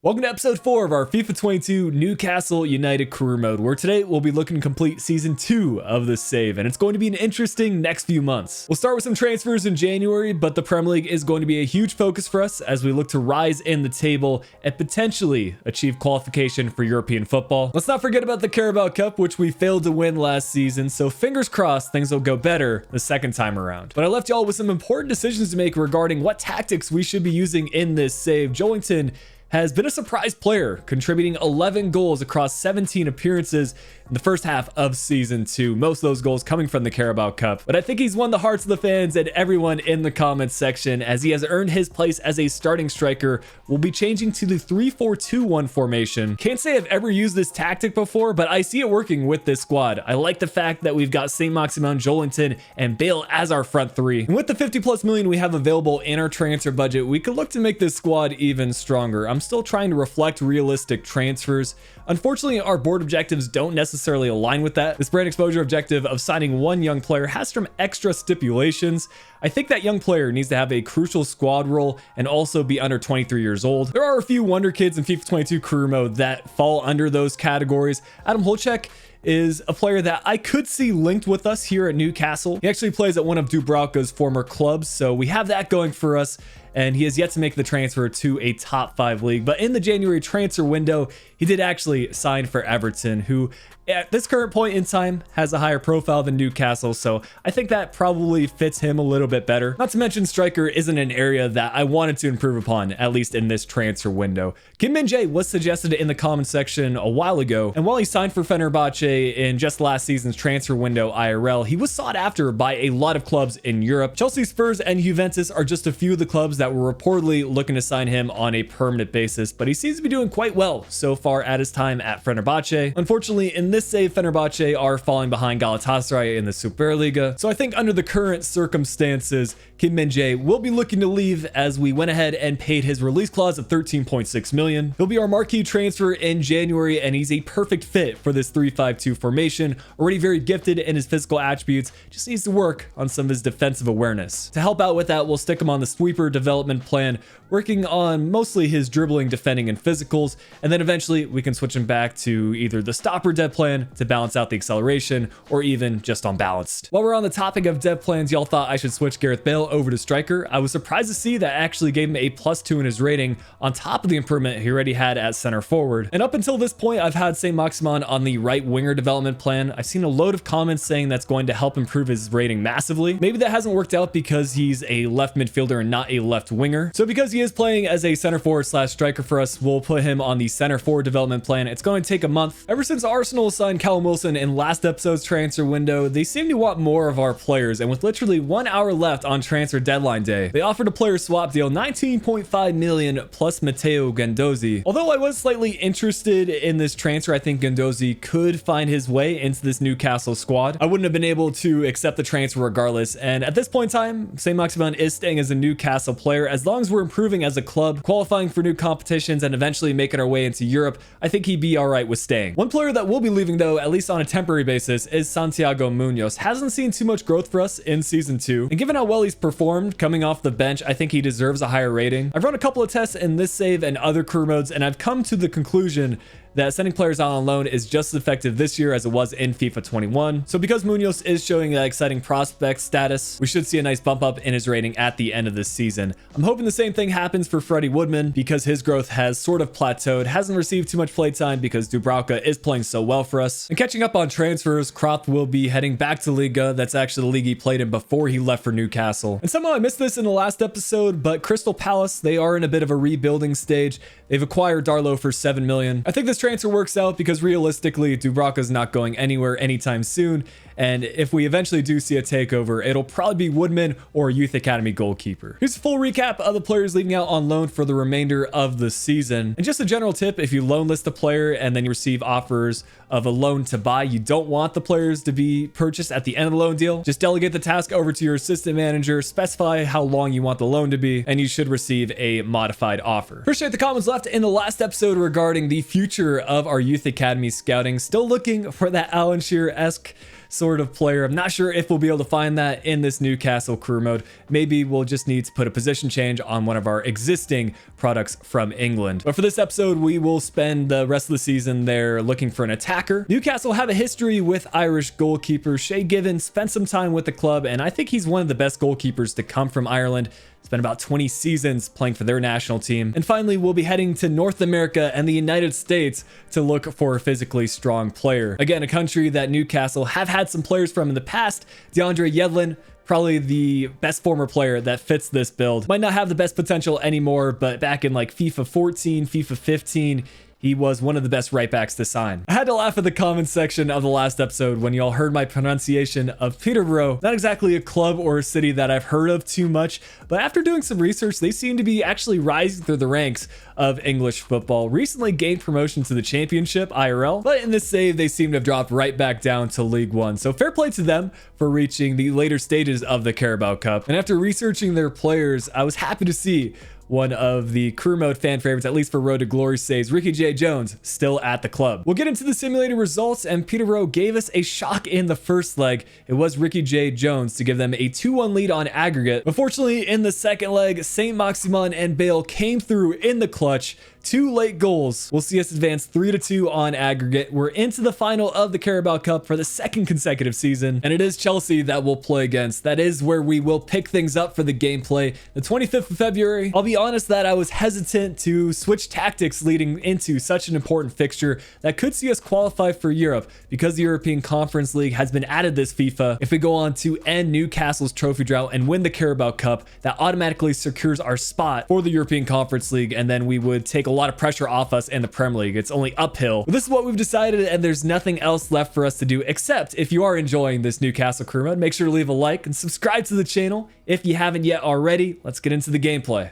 Welcome to episode 4 of our FIFA 22 Newcastle United career mode, where today we'll be looking to complete season 2 of this save, and it's going to be an interesting next few months. We'll start with some transfers in January, but the Premier League is going to be a huge focus for us as we look to rise in the table and potentially achieve qualification for European football. Let's not forget about the Carabou Cup, which we failed to win last season, so fingers crossed things will go better the second time around. But I left y'all with some important decisions to make regarding what tactics we should be using in this save. Joelinton has been a surprise player, contributing 11 goals across 17 appearances in the first half of season 2. Most of those goals coming from the Carabou Cup. But I think he's won the hearts of the fans and everyone in the comments section, as he has earned his place as a starting striker. We'll be changing to the 3-4-2-1 formation. Can't say I've ever used this tactic before, but I see it working with this squad. I like the fact that we've got Saint-Maximin, Joelinton, and Bale as our front three. And with the 50+ million we have available in our transfer budget, we could look to make this squad even stronger. I'm still trying to reflect realistic transfers. Unfortunately, our board objectives don't necessarily align with that. This brand exposure objective of signing one young player has some extra stipulations. I think that young player needs to have a crucial squad role and also be under 23 years old. There are a few wonder kids in FIFA 22 career mode that fall under those categories. Adam Holchek is a player that I could see linked with us here at Newcastle. He actually plays at one of Dubravka's former clubs, so we have that going for us, and he has yet to make the transfer to a top 5 league. But in the January transfer window, he did actually sign for Everton, who at this current point in time has a higher profile than Newcastle, so I think that probably fits him a little bit better. Not to mention, striker isn't an area that I wanted to improve upon, at least in this transfer window. Kim Min-jae was suggested in the comment section a while ago, and while he signed for Fenerbahce in just last season's transfer window IRL, he was sought after by a lot of clubs in Europe. Chelsea, Spurs, and Juventus are just a few of the clubs that were reportedly looking to sign him on a permanent basis, but he seems to be doing quite well so far at his time at Fenerbahce. Unfortunately, in this save, Fenerbahce are falling behind Galatasaray in the Superliga, so I think under the current circumstances, Kim Min-jae will be looking to leave, as we went ahead and paid his release clause of 13.6 million. He'll be our marquee transfer in January, and he's a perfect fit for this 3-5-2 formation. Already very gifted in his physical attributes, just needs to work on some of his defensive awareness. To help out with that, we'll stick him on the sweeper development plan, working on mostly his dribbling, defending, and physicals, and then eventually we can switch him back to either the stopper dev plan to balance out the acceleration, or even just unbalanced. While we're on the topic of dev plans, y'all thought I should switch Gareth Bale over to striker. I was surprised to see that actually gave him a +2 in his rating on top of the improvement he already had at center forward. And up until this point, I've had Saint-Maximin on the right winger development plan. I've seen a load of comments saying that's going to help improve his rating massively. Maybe that hasn't worked out because he's a left midfielder and not a left winger. So because he is playing as a center forward / striker for us, we'll put him on the center forward development plan. It's going to take a month. Ever since Arsenal signed Callum Wilson in last episode's transfer window, they seem to want more of our players, and with literally 1 hour left on transfer deadline day, they offered a player swap deal 19.5 million plus Matteo Guendouzi. Although I was slightly interested in this transfer, I think Guendouzi could find his way into this Newcastle squad. I wouldn't have been able to accept the transfer regardless, and at this point in time, Saint-Maximin is staying as a Newcastle player. As long as we're improving as a club, qualifying for new competitions, and eventually making our way into Europe, I think he'd be alright with staying. One player that will be leaving though, at least on a temporary basis, is Santiago Munoz. Hasn't seen too much growth for us in season 2, and given how well he's performed coming off the bench, I think he deserves a higher rating. I've run a couple of tests in this save and other career modes, and I've come to the conclusion that sending players out on loan is just as effective this year as it was in FIFA 21. So because Munoz is showing that exciting prospect status, we should see a nice bump up in his rating at the end of this season. I'm hoping the same thing happens for Freddie Woodman, because his growth has sort of plateaued, hasn't received too much play time because Dubravka is playing so well for us. And catching up on transfers, Kroth will be heading back to Liga. That's actually the league he played in before he left for Newcastle. And somehow I missed this in the last episode, but Crystal Palace, they are in a bit of a rebuilding stage. They've acquired Darlow for 7 million. I think this transfer works out because realistically, Dubravka's not going anywhere anytime soon, and if we eventually do see a takeover, it'll probably be Woodman or a youth academy goalkeeper. Here's a full recap of the players leaving out on loan for the remainder of the season. And just a general tip, if you loan list a player and then you receive offers of a loan to buy, you don't want the players to be purchased at the end of the loan deal. Just delegate the task over to your assistant manager, specify how long you want the loan to be, and you should receive a modified offer. Appreciate the comments left in the last episode regarding the future of our youth academy scouting. Still looking for that Alan Shearer-esque sort of player. I'm not sure if we'll be able to find that in this Newcastle career mode. Maybe we'll just need to put a position change on one of our existing products from England. But for this episode, we will spend the rest of the season there looking for an attacker. Newcastle have a history with Irish goalkeepers. Shay Given spent some time with the club, and I think he's one of the best goalkeepers to come from Ireland. Spent about 20 seasons playing for their national team. And finally, we'll be heading to North America and the United States to look for a physically strong player. Again, a country that Newcastle have had some players from in the past. DeAndre Yedlin, probably the best former player that fits this build. Might not have the best potential anymore, but back in like FIFA 14, FIFA 15, he was one of the best right backs to sign. I had to laugh at the comments section of the last episode when y'all heard my pronunciation of Peterborough. Not exactly a club or a city that I've heard of too much, but after doing some research, they seem to be actually rising through the ranks of English football. Recently gained promotion to the Championship, IRL, but in this save, they seem to have dropped right back down to League One. So fair play to them for reaching the later stages of the Carabou Cup. And after researching their players, I was happy to see one of the career mode fan favorites, at least for Road to Glory saves, Ricky J. Jones, still at the club. We'll get into the simulated results, and Peterborough gave us a shock in the first leg. It was Ricky J. Jones to give them a 2-1 lead on aggregate. Unfortunately, in the second leg, Saint-Maximin and Bale came through in the clutch. 2 late goals will see us advance 3-2 on aggregate. We're into the final of the Carabou Cup for the second consecutive season, and it is Chelsea that we'll play against. That is where we will pick things up for the gameplay. The 25th of February, I'll be honest that I was hesitant to switch tactics leading into such an important fixture that could see us qualify for Europe because the European Conference League has been added this FIFA. If we go on to end Newcastle's trophy drought and win the Carabou Cup, that automatically secures our spot for the European Conference League, and then we would take a lot of pressure off us in the Premier League. It's only uphill. But this is what we've decided, and there's nothing else left for us to do, except if you are enjoying this Newcastle career mode, make sure to leave a like and subscribe to the channel if you haven't yet already. Let's get into the gameplay.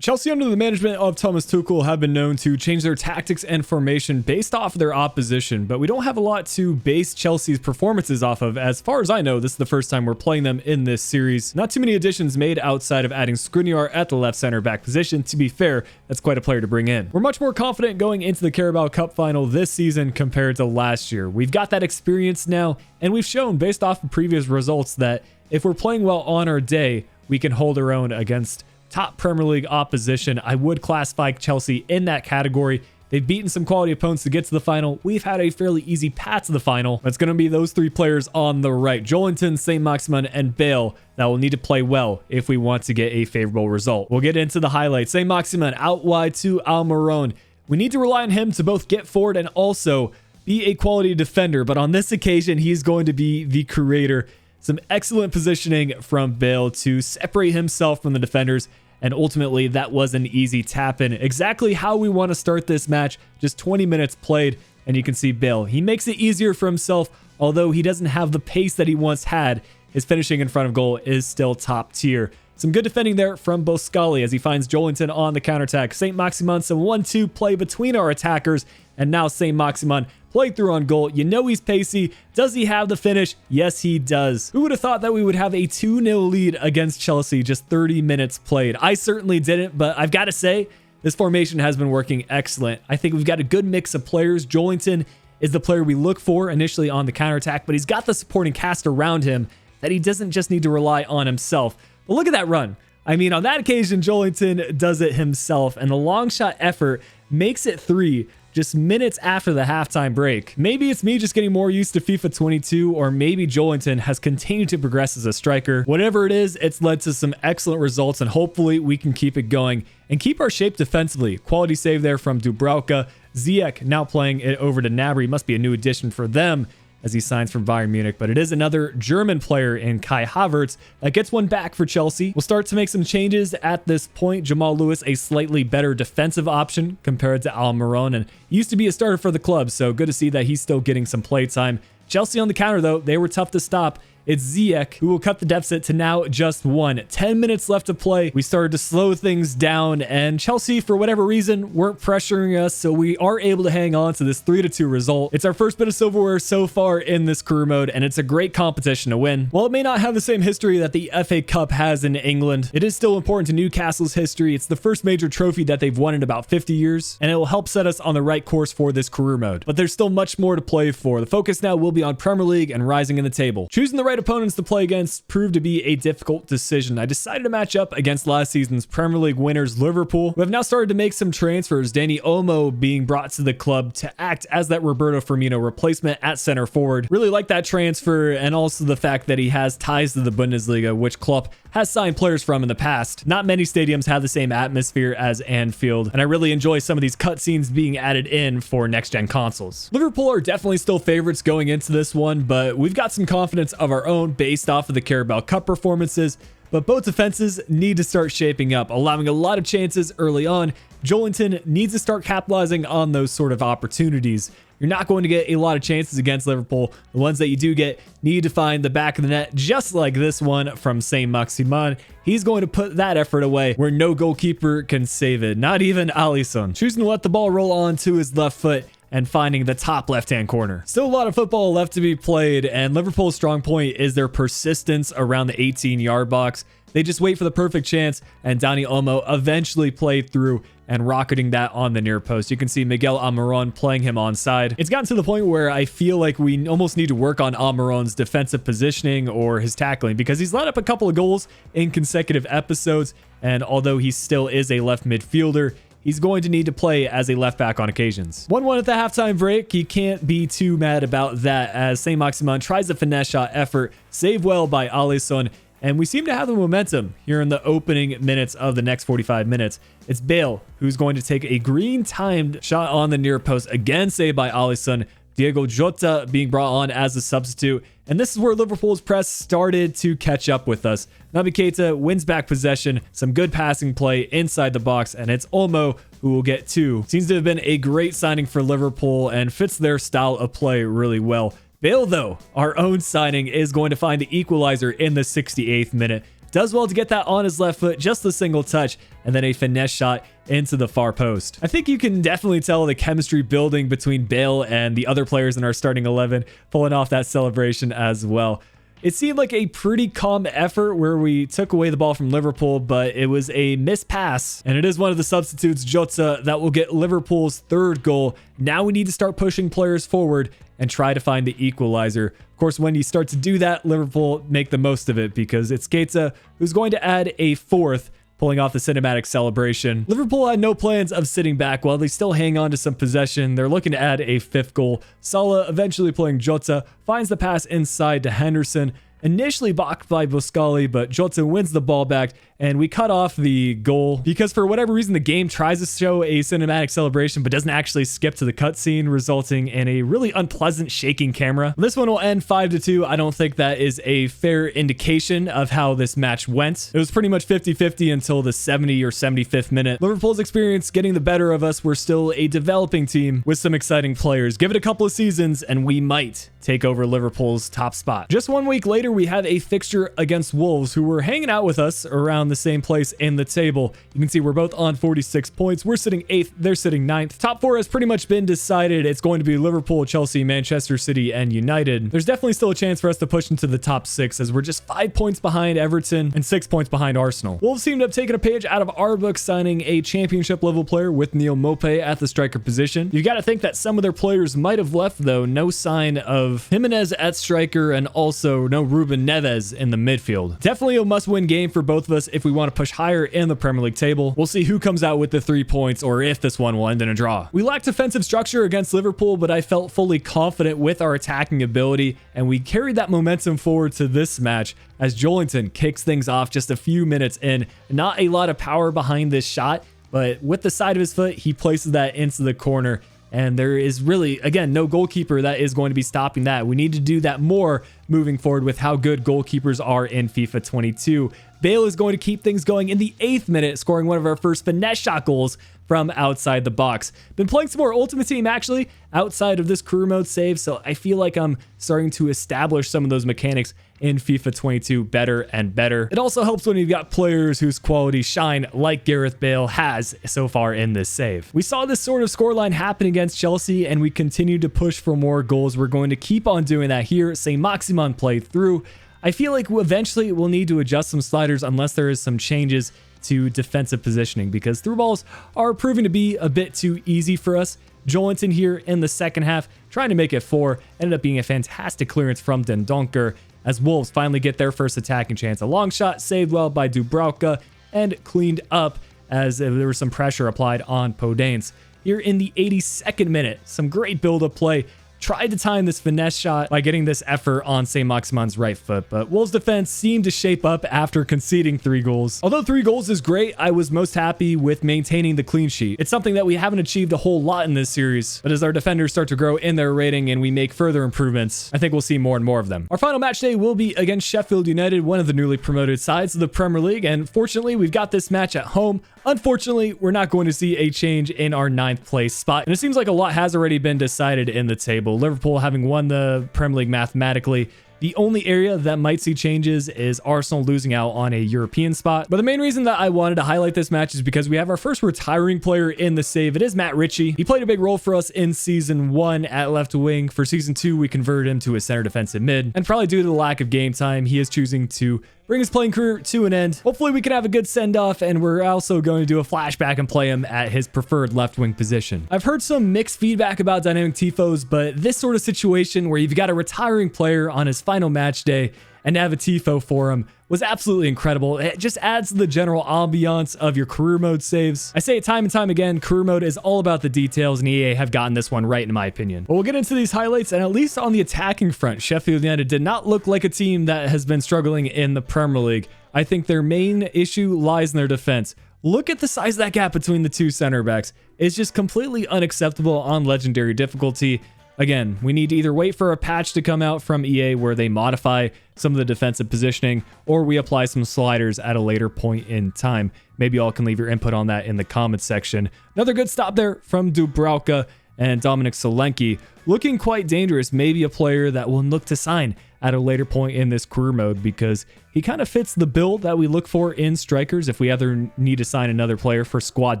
Chelsea, under the management of Thomas Tuchel, have been known to change their tactics and formation based off of their opposition, but we don't have a lot to base Chelsea's performances off of. As far as I know, this is the first time we're playing them in this series. Not too many additions made outside of adding Skriniar at the left center back position. To be fair, that's quite a player to bring in. We're much more confident going into the Carabou Cup final this season compared to last year. We've got that experience now, and we've shown based off of previous results that if we're playing well on our day, we can hold our own against top Premier League opposition. I would classify Chelsea in that category. They've beaten some quality opponents to get to the final. We've had a fairly easy path to the final. It's going to be those 3 players on the right, Joelinton, Saint-Maximin, and Bale, that will need to play well if we want to get a favorable result. We'll get into the highlights. Saint-Maximin out wide to Almiron. We need to rely on him to both get forward and also be a quality defender, but on this occasion, he's going to be the creator. Some excellent positioning from Bale to separate himself from the defenders, and ultimately that was an easy tap in. Exactly how we want to start this match. Just 20 minutes played, and you can see Bale. He makes it easier for himself, although he doesn't have the pace that he once had. His finishing in front of goal is still top tier. Some good defending there from Boscali as he finds Joelinton on the counterattack. Saint-Maximin, some 1-2 play between our attackers, and now Saint-Maximin played through on goal. You know he's pacey. Does he have the finish? Yes, he does. Who would have thought that we would have a 2-0 lead against Chelsea just 30 minutes played? I certainly didn't, but I've got to say, this formation has been working excellent. I think we've got a good mix of players. Joelinton is the player we look for initially on the counterattack, but he's got the supporting cast around him that he doesn't just need to rely on himself. But look at that run. I mean, on that occasion, Joelinton does it himself, and the long shot effort makes it 3 just minutes after the halftime break. Maybe it's me just getting more used to FIFA 22, or maybe Joelinton has continued to progress as a striker. Whatever it is, it's led to some excellent results, and hopefully we can keep it going and keep our shape defensively. Quality save there from Dubravka. Ziyech now playing it over to Gnabry. Must be a new addition for them as he signs from Bayern Munich, but it is another German player in Kai Havertz that gets one back for Chelsea. We'll start to make some changes at this point. Jamal Lewis, a slightly better defensive option compared to Almiron, and he used to be a starter for the club, so good to see that he's still getting some play time. Chelsea on the counter, though, they were tough to stop, It's Ziyech who will cut the deficit to now just 1. 10 minutes left to play. We started to slow things down, and Chelsea, for whatever reason, weren't pressuring us, so we are able to hang on to this 3-2 result. It's our first bit of silverware so far in this career mode, and it's a great competition to win. While it may not have the same history that the FA Cup has in England, it is still important to Newcastle's history. It's the first major trophy that they've won in about 50 years, and it will help set us on the right course for this career mode. But there's still much more to play for. The focus now will be on Premier League and rising in the table. Choosing the right opponents to play against proved to be a difficult decision. I decided to match up against last season's Premier League winners Liverpool, who have now started to make some transfers. Dani Olmo being brought to the club to act as that Roberto Firmino replacement at center forward. Really like that transfer, and also the fact that he has ties to the Bundesliga, which Klopp has signed players from in the past. Not many stadiums have the same atmosphere as Anfield, and I really enjoy some of these cutscenes being added in for next-gen consoles. Liverpool are definitely still favorites going into this one, but we've got some confidence of our own based off of the Carabou Cup performances. But both defenses need to start shaping up, allowing a lot of chances early on. Joelinton needs to start capitalizing on those sort of opportunities. You're not going to get a lot of chances against Liverpool. The ones that you do get need to find the back of the net, just like this one from Saint-Maximin. He's going to put that effort away where no goalkeeper can save it, not even Alisson. Choosing to let the ball roll on to his left foot and finding the top left-hand corner. Still a lot of football left to be played, and Liverpool's strong point is their persistence around the 18-yard box. They just wait for the perfect chance, and Dani Olmo eventually played through and rocketing that on the near post. You can see Miguel Almiron playing him onside. It's gotten to the point where I feel like we almost need to work on Almiron's defensive positioning or his tackling, because he's let up a couple of goals in consecutive episodes, and although he still is a left midfielder, he's going to need to play as a left back on occasions. 1-1 at the halftime break. You can't be too mad about that, as Saint-Maximin tries a finesse shot effort, saved well by Alisson, and we seem to have the momentum here in the opening minutes of the next 45 minutes. It's Bale who's going to take a green-timed shot on the near post, again saved by Alisson. Diego Jota being brought on as a substitute. And this is where Liverpool's press started to catch up with us. Naby Keita wins back possession, some good passing play inside the box, and it's Olmo who will get 2. Seems to have been a great signing for Liverpool and fits their style of play really well. Bale, though, our own signing, is going to find the equalizer in the 68th minute. Does well to get that on his left foot, just a single touch, and then a finesse shot into the far post. I think you can definitely tell the chemistry building between Bale and the other players in our starting 11, pulling off that celebration as well. It seemed like a pretty calm effort where we took away the ball from Liverpool, but it was a missed pass, and it is one of the substitutes, Jota, that will get Liverpool's 3rd goal. Now we need to start pushing players forward and try to find the equalizer. Of course, when you start to do that, Liverpool make the most of it, because it's Keita who's going to add a 4th, pulling off the cinematic celebration. Liverpool had no plans of sitting back while they still hang on to some possession. They're looking to add a 5th goal. Salah, eventually playing Jota, finds the pass inside to Henderson. Initially blocked by Buscali, but Jota wins the ball back, and we cut off the goal because for whatever reason the game tries to show a cinematic celebration but doesn't actually skip to the cutscene, resulting in a really unpleasant shaking camera. This one will end 5-2. I don't think that is a fair indication of how this match went. It was pretty much 50-50 until the 70 or 75th minute. Liverpool's experience getting the better of us. We're still a developing team with some exciting players. Give it a couple of seasons and we might take over Liverpool's top spot. Just 1 week later, we have a fixture against Wolves, who were hanging out with us around the same place in the table. You can see we're both on 46 points. We're sitting 8th, they're sitting 9th. Top 4 has pretty much been decided. It's going to be Liverpool, Chelsea, Manchester City, and United. There's definitely still a chance for us to push into the top 6, as we're just 5 points behind Everton and 6 points behind Arsenal. Wolves seem to have taken a page out of our book, signing a championship level player with Neil Maupay at the striker position. You got to think that some of their players might have left, though. No sign of Jimenez at striker, and also no Ruben Neves in the midfield. Definitely a must-win game for both of us if we want to push higher in the Premier League table. We'll see who comes out with the 3 points, or if this one will end in a draw. We lacked defensive structure against Liverpool, but I felt fully confident with our attacking ability, and we carried that momentum forward to this match as Joelinton kicks things off just a few minutes in. Not a lot of power behind this shot, but with the side of his foot, he places that into the corner. And there is really, again, no goalkeeper that is going to be stopping that. We need to do that more moving forward with how good goalkeepers are in FIFA 22. Bale is going to keep things going in the 8th minute, scoring one of our first finesse shot goals from outside the box. Been playing some more Ultimate Team actually outside of this career mode save, so I feel like I'm starting to establish some of those mechanics in FIFA 22 better and better. It also helps when you've got players whose qualities shine like Gareth Bale has so far in this save. We saw this sort of scoreline happen against Chelsea and we continue to push for more goals. We're going to keep on doing that here. Saint-Maximin played through. I feel like eventually we'll need to adjust some sliders unless there is some changes to defensive positioning, because through balls are proving to be a bit too easy for us. Jolinton here in the second half, trying to make it 4, ended up being a fantastic clearance from Den Donker as Wolves finally get their first attacking chance. A long shot saved well by Drought and cleaned up as there was some pressure applied on Podence. Here in the 82nd minute, some great build-up play. Tried to time this finesse shot by getting this effort on Saint-Maximin's right foot, but Wolves' defense seemed to shape up after conceding 3 goals. Although 3 goals is great, I was most happy with maintaining the clean sheet. It's something that we haven't achieved a whole lot in this series, but as our defenders start to grow in their rating and we make further improvements, I think we'll see more and more of them. Our final match day will be against Sheffield United, one of the newly promoted sides of the Premier League, and fortunately, we've got this match at home. Unfortunately, we're not going to see a change in our 9th place spot, and it seems like a lot has already been decided in the table. Liverpool having won the Premier League mathematically. The only area that might see changes is Arsenal losing out on a European spot. But the main reason that I wanted to highlight this match is because we have our first retiring player in the save. It is Matt Ritchie. He played a big role for us in Season 1 at left wing. For Season 2, we converted him to a center defensive mid. And probably due to the lack of game time, he is choosing to bring his playing career to an end. Hopefully we can have a good send-off, and we're also going to do a flashback and play him at his preferred left wing position. I've heard some mixed feedback about dynamic tifos, but this sort of situation where you've got a retiring player on his final match day and to have a tifo for him was absolutely incredible. It just adds to the general ambiance of your career mode saves. I say it time and time again, career mode is all about the details, and EA have gotten this one right in my opinion. But we'll get into these highlights, and at least on the attacking front, Sheffield United did not look like a team that has been struggling in the Premier League. I think their main issue lies in their defense. Look at the size of that gap between the 2 center backs. It's just completely unacceptable on legendary difficulty. Again, we need to either wait for a patch to come out from EA where they modify some of the defensive positioning, or we apply some sliders at a later point in time. Maybe y'all can leave your input on that in the comments section. Another good stop there from Drought and Dominic Solanke. Looking quite dangerous, maybe a player that we'll look to sign at a later point in this career mode, because he kind of fits the build that we look for in strikers if we ever need to sign another player for squad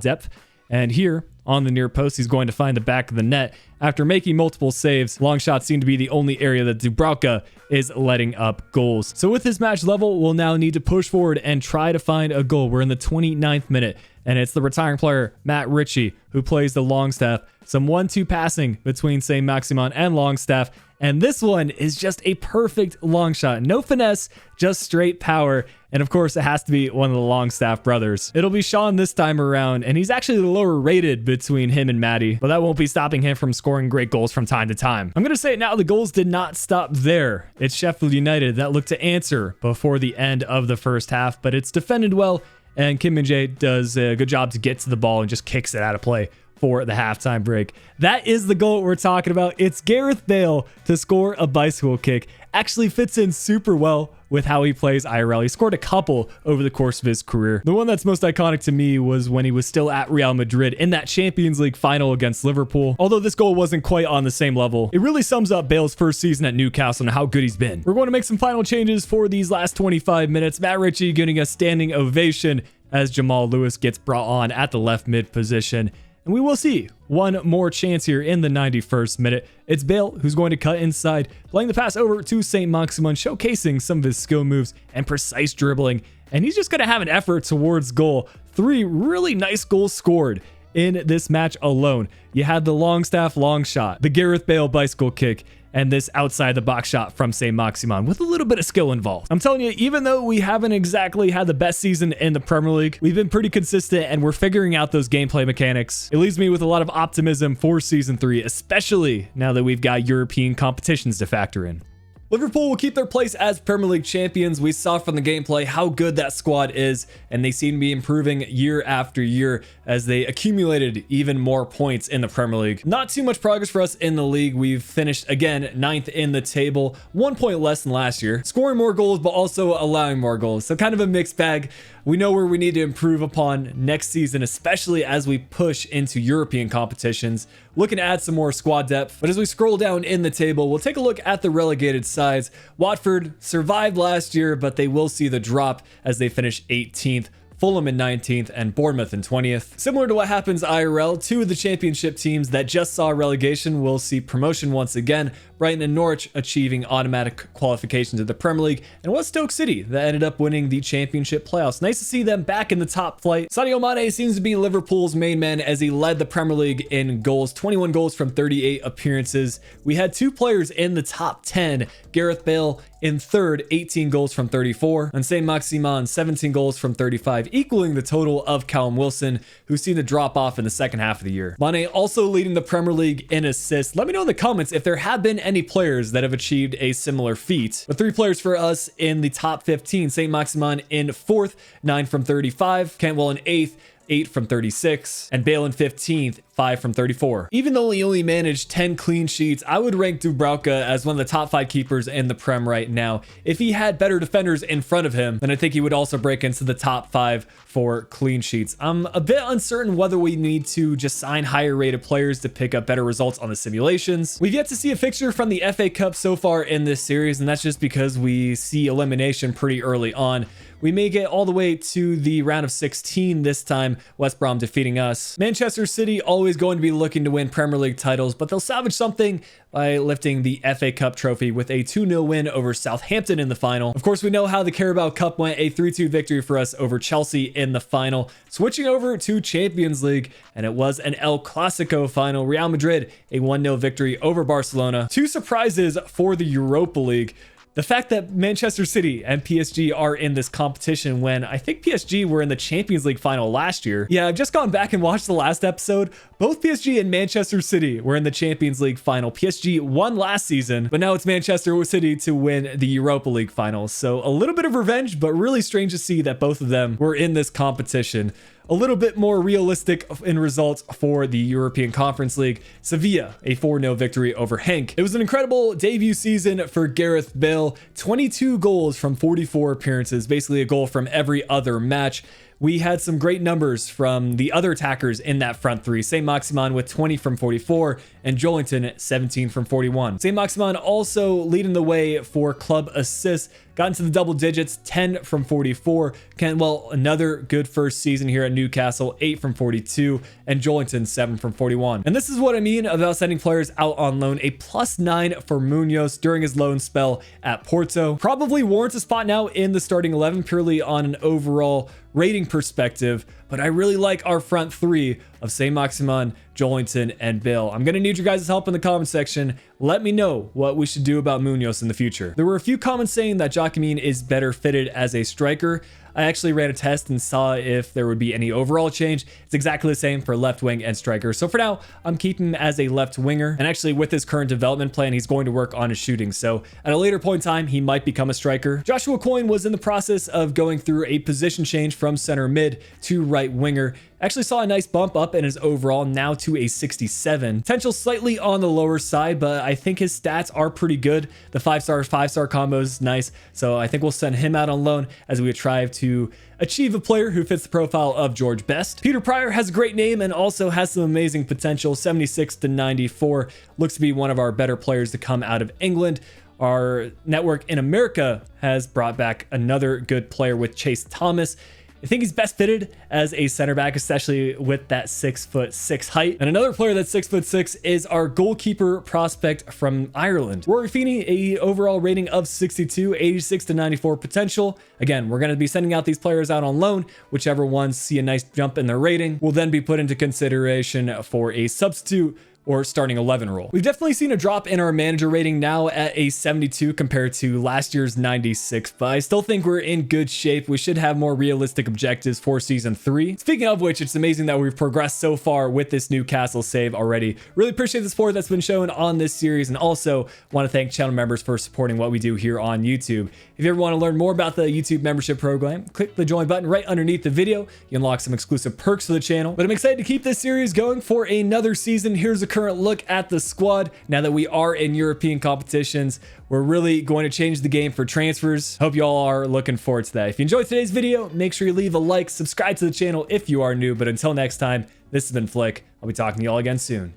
depth. And here on the near post, he's going to find the back of the net after making multiple saves. Long shots seem to be the only area that Drought is letting up goals. So with his match level, we'll now need to push forward and try to find a goal. We're in the 29th minute, and it's the retiring player, Matt Ritchie, who plays the Longstaff. Some 1-2 passing between Saint-Maximin and Longstaff, and this one is just a perfect long shot. No finesse, just straight power. And of course, it has to be one of the Longstaff brothers. It'll be Sean this time around, and he's actually the lower rated between him and Matty, but that won't be stopping him from scoring great goals from time to time. I'm going to say it now, the goals did not stop there. It's Sheffield United that looked to answer before the end of the first half, but it's defended well, and Kim Min-jae does a good job to get to the ball and just kicks it out of play for the halftime break. That is the goal we're talking about. It's Gareth Bale to score a bicycle kick. Actually fits in super well with how he plays IRL. He scored a couple over the course of his career. The one that's most iconic to me was when he was still at Real Madrid in that Champions League final against Liverpool. Although this goal wasn't quite on the same level, it really sums up Bale's first season at Newcastle and how good he's been. We're going to make some final changes for these last 25 minutes. Matt Ritchie getting a standing ovation as Jamal Lewis gets brought on at the left mid position. And we will see one more chance here in the 91st minute. It's Bale who's going to cut inside, playing the pass over to Saint-Maximin, showcasing some of his skill moves and precise dribbling. And he's just going to have an effort towards goal. 3 really nice goals scored in this match alone. You had the Longstaff long shot, the Gareth Bale bicycle kick, and this outside the box shot from Saint-Maximin with a little bit of skill involved. I'm telling you, even though we haven't exactly had the best season in the Premier League, we've been pretty consistent and we're figuring out those gameplay mechanics. It leaves me with a lot of optimism for Season 3, especially now that we've got European competitions to factor in. Liverpool will keep their place as Premier League champions. We saw from the gameplay how good that squad is, and they seem to be improving year after year as they accumulated even more points in the Premier League. Not too much progress for us in the league. We've finished again 9th in the table, 1 point less than last year, scoring more goals but also allowing more goals, so kind of a mixed bag. We know where we need to improve upon next season, especially as we push into European competitions, looking to add some more squad depth. But as we scroll down in the table, we'll take a look at the relegated sides. Watford survived last year, but they will see the drop as they finish 18th. Fulham in 19th and Bournemouth in 20th. Similar to what happens IRL, two of the championship teams that just saw relegation will see promotion once again. Brighton and Norwich achieving automatic qualification to the Premier League, and it was Stoke City that ended up winning the championship playoffs. Nice to see them back in the top flight. Sadio Mane seems to be Liverpool's main man as he led the Premier League in goals, 21 goals from 38 appearances. We had two players in the top 10, Gareth Bale in third, 18 goals from 34, and Saint-Maximin, 17 goals from 35, equaling the total of Callum Wilson, who seemed to drop off in the second half of the year. Mane also leading the Premier League in assists. Let me know in the comments if there have been any players that have achieved a similar feat. But 3 players for us in the top 15, Saint-Maximin in 4th, 9 from 35, Cantwell in 8th, 8 from 36, and Bale in 15th, 5 from 34. Even though he only managed 10 clean sheets, I would rank Drought as one of the top 5 keepers in the Prem right now. If he had better defenders in front of him, then I think he would also break into the top 5 for clean sheets. I'm a bit uncertain whether we need to just sign higher rated players to pick up better results on the simulations. We've yet to see a fixture from the FA Cup so far in this series, and that's just because we see elimination pretty early on. We may get all the way to the round of 16 this time, West Brom defeating us. Manchester City always going to be looking to win Premier League titles, but they'll salvage something by lifting the FA Cup trophy with a 2-0 win over Southampton in the final. Of course, we know how the Carabou Cup went, a 3-2 victory for us over Chelsea in the final. Switching over to Champions League, and it was an El Clasico final. Real Madrid, a 1-0 victory over Barcelona. 2 surprises for the Europa League. The fact that Manchester City and PSG are in this competition when I think PSG were in the Champions League final last year. Yeah, I've just gone back and watched the last episode. Both PSG and Manchester City were in the Champions League final. PSG won last season, but now it's Manchester City to win the Europa League final. So a little bit of revenge, but really strange to see that both of them were in this competition. A little bit more realistic in results for the European Conference League. Sevilla, a 4-0 victory over Henk. It was an incredible debut season for Gareth Bale. 22 goals from 44 appearances, basically a goal from every other match. We had some great numbers from the other attackers in that front three. Saint-Maximin with 20 from 44 and Joelinton at 17 from 41. Saint-Maximin also leading the way for club assists, got into the double digits, 10 from 44. Cantwell, another good first season here at Newcastle, 8 from 42, and Joelinton, 7 from 41. And this is what I mean about sending players out on loan. A +9 for Munoz during his loan spell at Porto. Probably warrants a spot now in the starting 11 purely on an overall rating perspective, but I really like our front three of Saint-Maximin, Joelinton, and Bale. I'm going to need your guys' help in the comment section. Let me know what we should do about Munoz in the future. There were a few comments saying that Jacquemin is better fitted as a striker. I actually ran a test and saw if there would be any overall change. It's exactly the same for left wing and striker. So for now, I'm keeping him as a left winger. And actually with his current development plan, he's going to work on his shooting. So at a later point in time, he might become a striker. Joshua Coyne was in the process of going through a position change from center mid to right winger. Actually saw a nice bump up in his overall, now to a 67. Potential slightly on the lower side, but I think his stats are pretty good. The 5-star combo is nice, so I think we'll send him out on loan as we try to achieve a player who fits the profile of George Best. Peter Pryor has a great name and also has some amazing potential. 76 to 94, looks to be one of our better players to come out of England. Our network in America has brought back another good player with Chase Thomas. I think he's best fitted as a center back, especially with that 6'6" height. And another player that's 6'6" is our goalkeeper prospect from Ireland. Rory Feeney, a overall rating of 62, 86 to 94 potential. Again, we're going to be sending out these players out on loan. Whichever ones see a nice jump in their rating will then be put into consideration for a substitute or starting 11 role. We've definitely seen a drop in our manager rating now at a 72 compared to last year's 96, but I still think we're in good shape. We should have more realistic objectives for season 3. Speaking of which, it's amazing that we've progressed so far with this Newcastle save already. Really appreciate the support that's been shown on this series, and also want to thank channel members for supporting what we do here on YouTube. If you ever want to learn more about the YouTube membership program, click the join button right underneath the video. You unlock some exclusive perks to the channel. But I'm excited to keep this series going for another season. Here's a current look at the squad now that we are in European competitions. We're really going to change the game for transfers. Hope you all are looking forward to that. If you enjoyed today's video, make sure you leave a like, subscribe to the channel if you are new. But until next time, this has been Flick. I'll be talking to you all again soon.